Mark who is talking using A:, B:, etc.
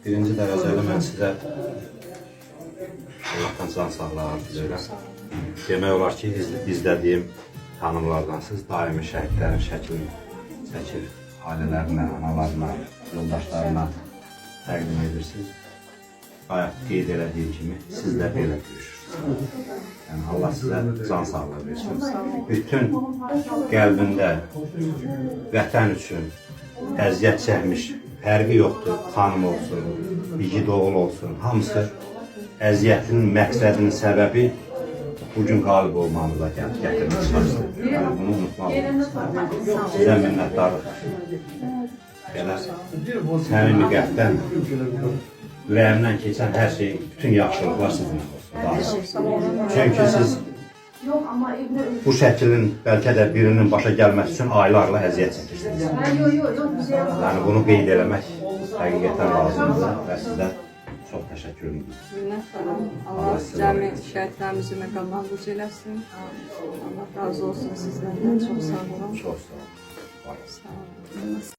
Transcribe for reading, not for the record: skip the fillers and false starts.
A: Birinci dərəcəli mən sizə Allah'tan can sağlığı arzulayıram. Demək olar ki, izlədiyim tanımlardan siz daimi şəhidlərin şəklini çəkir, ailələrinə, analarına, yoldaşlarına təqdim edirsiniz. Bayaq qeyd elədiyim kimi, siz də belə görüşürsünüz. Yəni, Allah sizə can sağlığı versin. Bütün qəlbində vətən üçün əziyyət çəkmiş, fərqi yoxdur, xanım olsun, igid oğul olsun, hamısı əziyyətin məqsədinin səbəbi bugün qalib olmanıza gətirmək çalışdır. Yəni, bunu unutmalıyız. Sizə minnətdarlıq. Belə səmimi qəlbdən, ürəyimdən keçən hər şey, bütün yaxşılıqlar sizinlə olsun. Çünki siz bu şəklin bəlkə də birinin başa gəlməsi üçün aylarla əziyyət çəkirsiniz. Yəni, bunu qeyd eləmək həqiqətən lazımdır və sizdən çox təşəkkür edirəm.
B: Minnətdaram. Allah cəmi şəhidlərimizi məqamlandırıcı eləsin. Allah razı olsun sizdən də. Çox sağ olun.
A: Çox sağ olun.
B: Sağ olun.